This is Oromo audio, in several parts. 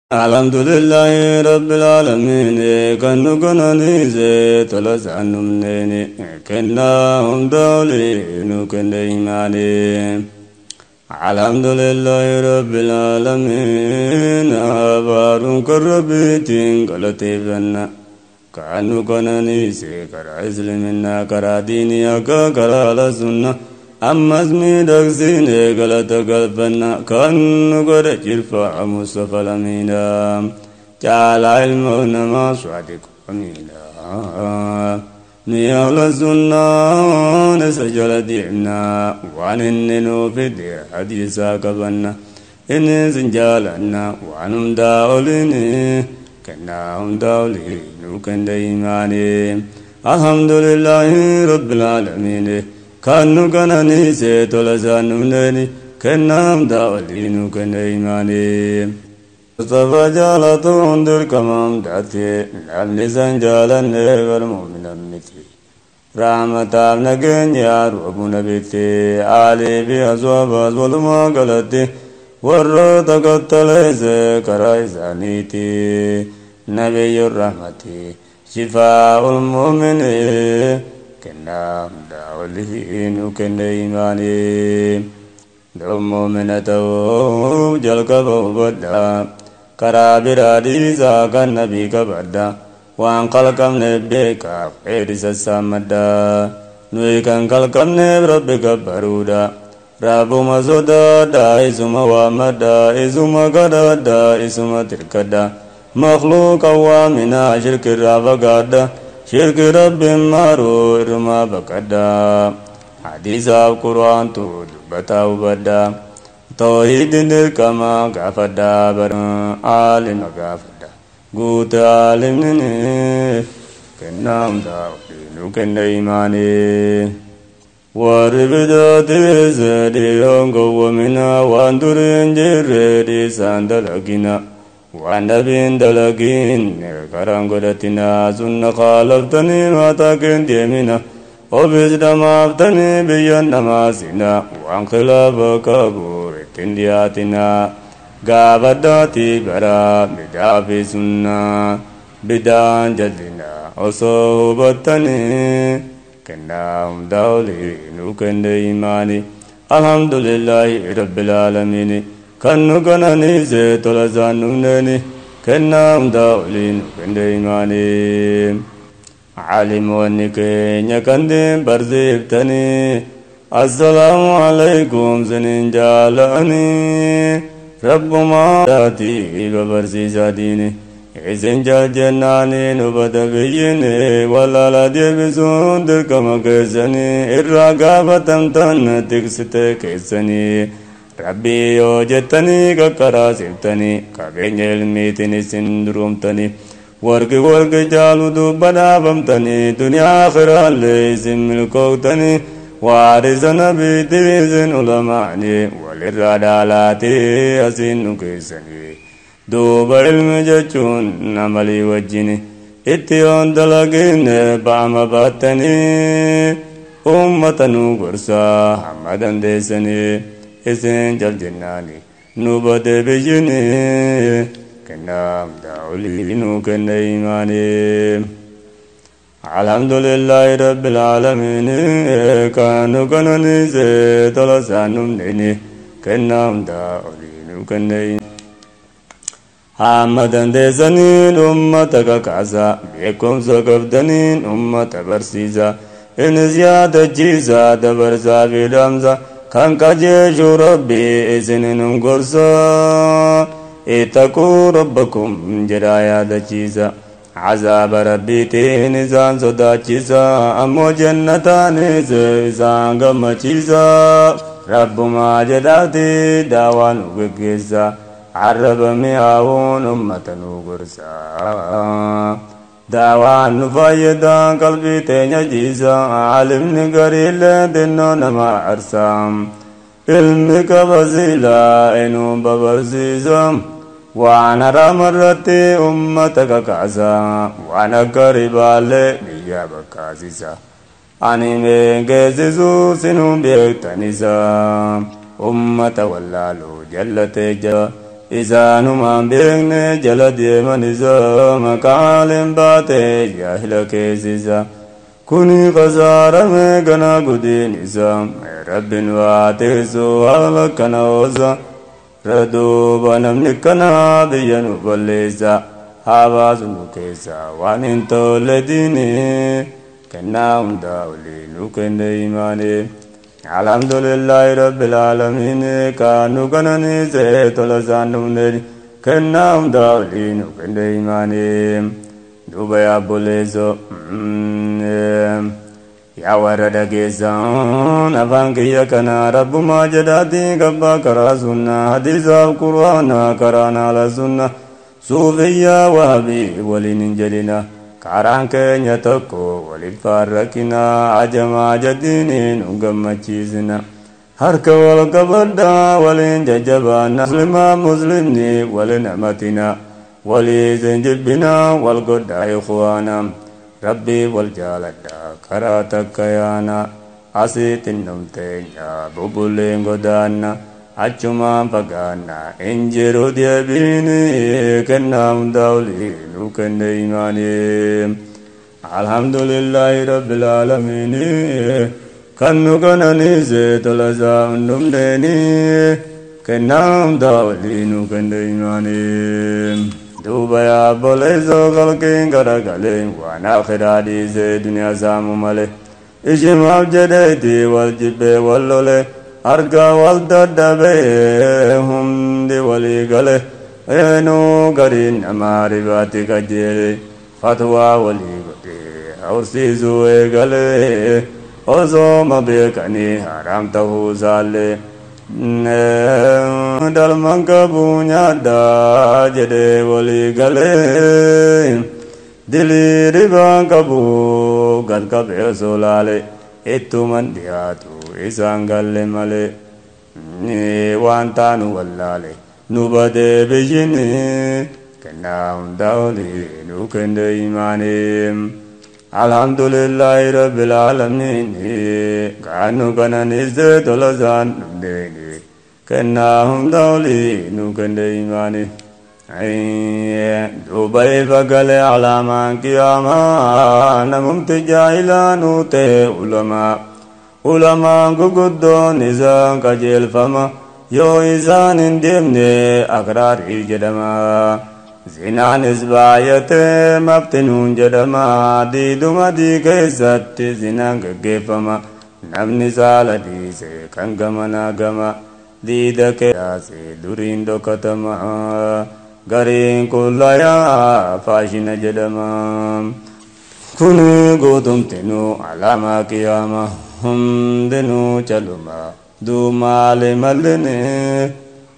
Alhamdulillahi Rabbil Alamin kan nukanani ze talasanum neni kenna umdali nukende imani. Alhamdulillahi Rabbil Alamin abarun karabitin galativana kan nukanani ze kara islimina kara diniya ka kara la sunnah. أمز ميدك زيني قلت قلبنا كأنه قد جرفع مصطفى الأمينة جعل علمنا ما صعدك أمينة نيال السنة نسجل دينا وعن الننو في دير حديثا كبنا إن سنجالنا وعنهم داولين كناهم داولين وكن ديماني الحمد لله رب العالمين كانوا كناني سيتولزانو نني كنام داولينو كنيماني مصطفى جالتو اندر كمام داتي لسان جالا نيغر مؤمن امتي رحمة ابنكن يا رب نبيتي آلي بي أصواب ظلما قلتي ورّا تقتل كرايزانيتي نبي الرحمة شفاء المؤمنين كنام داولين وكن إيماني دم منته جلك بودا كرابر حديثا كالنبي كبدا وان قلقم نبيك فيرس السامدا نويكن قلقم نبربك برودا رب مسودا دا اسم وامدا اسم قدا دا اسم تركدا مخلوق وامنا شرك الرافقادا شرك رب مارو إرما بكدا حديث القرآن تدبتا وبدا توحيد الكما غفدا برا عالم غفدا قوت عالم كنام داولين كن إيماني وربدات زدي هنغو ومنا واندرين جردي ساندلقنا وعنبين دلقين كرانغولتنا سنة خالفتني ماتاكين ديمنا وبزد مافتني بيان نماسنا وعن خلافك بورتين دياتنا قابداتي برا بدا في سنة بدان جدنا وصوبتني كناهم دولين وكن إيماني الحمد لله رب العالمين كانوا كناني سيتولزانو نني كنام داولين وكن إيماني علموا أنك نكندم برزيبتني السلام عليكم سنين جالاني رب ما داتي ببرسي ساديني إذن جناني نبت بيني ولا لا ديبسون دكما كيسني الرقابة تمتن تكست كيسني ربي يو جتني ككرا سبتني كبين الميتني سندرومتني ورق جالو دوبنا بمتني دنيا آخرة ليسم ملكوتني وارزنا بيتيزن علماني وللرادالات أسين كيسني دوب علم جچون نمالي وجيني اتيون دلقين بعم باتني أمتنو قرصا حمدا ديسني إسن جل جناني نوبت بجني كنام داولينو كن إيماني الحمد لله رب العالمين كانوا كنني سيتلسانم نيني كنام داولينو كن إيماني حمدا ديسنين أمتك كاسا بيكم سكفتنين أمت برسيسا إن زيادة جيسا دبرسا في دمسا كان كجيش ربي إسنين قرصا اتقوا ربكم جرايا دجيسا عذاب ربي تينسان صدا جيسا أمو جنتان إسان قم جيسا رب ما جداتي داوان وكيسا عرب مياون أمتنو قرسا داوان نفايدا قلبي تينيا جيسا عالم نقريل دنو نما عرسام علمك بزيلا إنو ببرزيزم وانا رامرتي أمتك كاسا وانا قريبا لبيا بكاسيسا أني ميكيسيسو سنو بيكتنيسا أمة واللالو جلت جا isaanumaan beekne jala deeman isa maqaaleen baate jaahila keessisa kuni qasaarame gana gudiin isa rabbin waa teessu haala kana oosa raduuba namni kana biyya nu balleessa haa baasu nu keessa waan hin tolle diini kennaa hundaa olii nu kenne imaane alhamdulillahi rabbil aalamiin kaanu kanani see tola isaan dhumne kennaa hundaa olii nu kenne imaane duuba yaa boleesso yaa warra dhageessan afaan kiyya kana rabbumaa jedhaati gabbaa karaa sunna hadiisaaf qur'aana karaan haala sunna suufiyyaa waabii waliin hin jedhina karaan keenya tokko waliif faarrakina ajamaa jadiiniin nu gammachiisina harka wal qabadha waliin jajjabaanna muslimaa muslimni wali namatina walii zinjibbina wal godha ikhwaana rabbii wal jaaladha karaa takka yaana asiitin numteenya bubulleen godaanna achumaan fagaanna injiru deebiini kennaa hundaa olii nu kenne imaani alhamdulillahi rabbil aalamiin kan nu kananiise tola isaa hundumneeni kennaa hundaa olii nu kenne imaani duuba yaa boleesso qalqiin garagaleen waan akhiraa dhiise duniyaa saamu male ishimaaf jedheeti wal jibbee wal lole argaa wal dadhabee hundi walii gale eenuu gariin namaa ribaatti qajeele fatwaa walii godhee hawrsiisuu eegale osooma beekanii haraam ta'uu isaallee dalman qabuu nyaadhaa jedhee walii galee dilii ribaan qabuu gad qabee solaale ittuman dhiyaatu isaan galle malee waan taanu wallaale nu badee biyyin kennaa hundaa olii nu kenne imaanii alhamdulillahi rabbil aalamiin kaanu kananiise tola isaan dhumneeni kennaa hundaa olii nu kenne imaanii duuba ifa gale alaamaan qiyaamaa namumti jaahilaa nu ta'e ulamaan guguddoon isaan qajeelfama yoo isaan hin deemne akraarii jedhama zinaanis baay'atee maftinuun jedhama diiduma dii keessatti zinaan gaggeeffama namni saala dhiise kan gamanaa gama diida keessaase duriin dhokatama gariin kullayaa faashina jedhama kun guutumtinuu alaamaa qiyaama hundinuu caluma duumaale mallene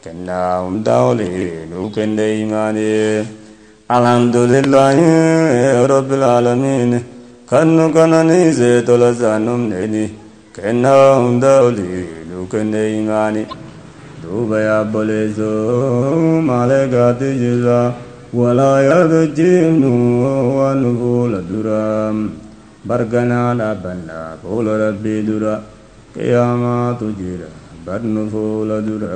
kennaa hundaa olii nu kenne imaanii alhamdulillahi rabbil aalamiin kan nu kananiise tola isaan dhumneeni kennaa hundaa olii nu kenne imaanii duuba yaa boleesso maalee gaati jirra walaa yaadachiifnu waan nu fuula dura barganaa dhaabbannaa fuula rabbii dura qiyaamaatu jira barnu fuula dura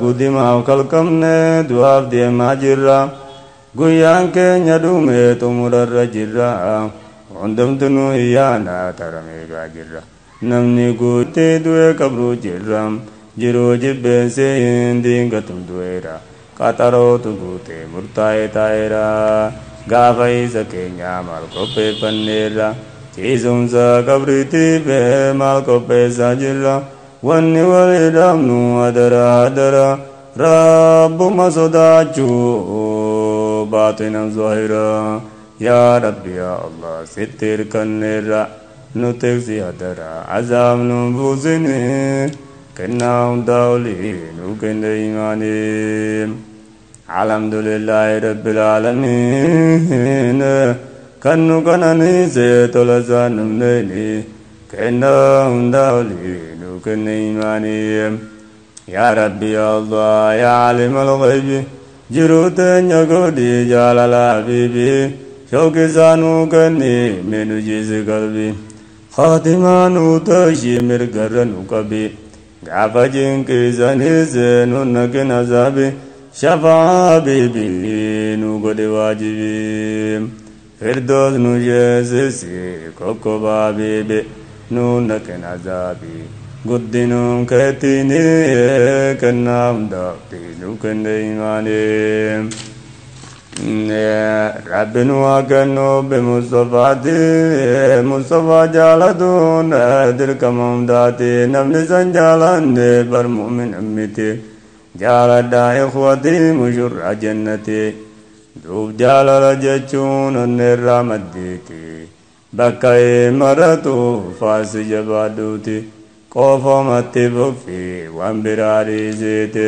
gudimaaf kalqabne du'aaf deemaa jirra guyyaan keenya dhume xumurarra jirra hundumtinuu hiyyaana tarameegaa jirra namni guuttee du'e qabruu jirra jiruu jibbeensee hin diingatum du'eera qaxarootu guutee murtaa'e taa'eera gaafa isa keenyaa maal qopheeffanneerra ciisumsa qabriitiif maal qopheessaa jirra wanni walii dhabnu adara adara rabbuma sodaachuu baatinan zahira yaa rabbi yaa allah sitti hirkanneerra nu teeksi adara azaab nu buusini kennaa hundaa olii nu kenne imaanii alhamdulillahi rabbil aalamiin kan nu kananiise tola isaan dhumneeni kennaa hundaa olii nu kenne imaanii yaa rabbi yaa allah yaa alimal ghaybi jiruu teenya godhi jaalala habiibi shawqi isaa nuu kenni menu jiisi qalbi خاتمان توشي مرقر نقبي gaafa jinqisanis nunna kinazaabi shafaa bibii nu godhe waajibi firdoos nu jeesisi kokkobaa bibi nunna kinazaabi guddinun keetini kennaa hundaafti nu kenne imaanii Rabbin waakannu bimustafaati Mustafa jaalatun dirqama hundaati namni san jaalanne bar mu'min miti jaaladhaa ikhwati mushurraa jannati duub jaalala jechuun onneerraa maddiiti bakka maratu faarsi jabaadhuuti qoofamatti fuffi waan biraa dhiisite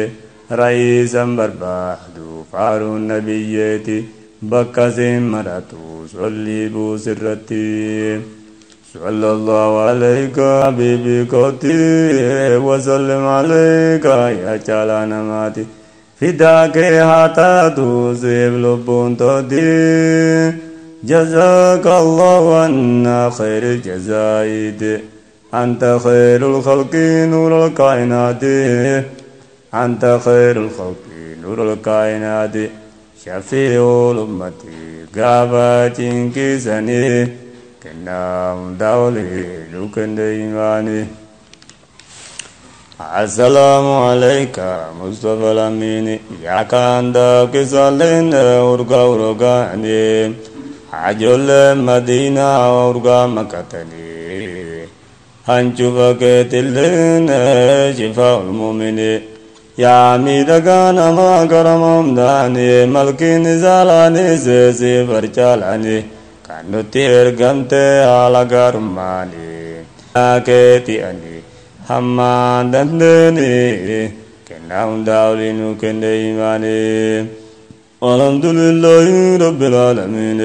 ra'iisan barbaadu faaruun nabiyyeeti bakka siin maratu solli buusirratti sallallahu alayka habibi kooti wasallim alayka yaa caalaa namaati fidaa kee haa taatu siif lubbuun tooti jazaaka allahu anna khayri jazaa'iti anta khayrul khalqi nuurul kaa'inaati anta khayrul khalqi نور الكائنات شفيع الأمة غابة كيساني كنام دولي لكن ديماني السلام عليك مصطفى الأمين يا كان دا كسالين ورقا ورقاني حجل مدينة ورقا مكتني هنشوفك تلين شفاء المؤمنين يا ميدغان ما كرمم داني ملكي نزالاني سيسي فرچالاني كانو تيرغمت على غرماني كيتي اني حما دندني كناون داولينو كنديماني الحمد لله رب العالمين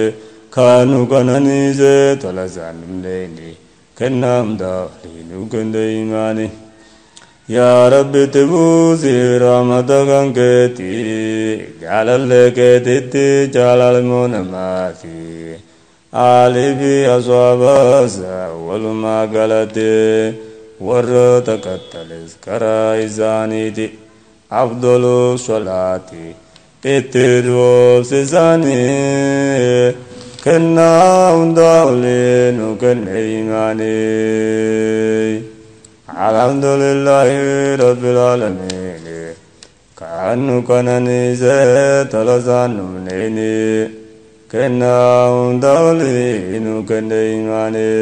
كانو كناني زي تلزانم ليني كناون داولينو كنديماني يا رب تبوسي رحمتك كتي جلال كتي جلال منماتي علي في أصحاب أول ما قالتي ورتك التلسكر إزانيتي أفضل صلاتي اتدو سيساني كنا داولين وكنا إيماني الحمد لله رب العالمين كأنه كنني زيت لسان منيني كنا دولين كنا إيماني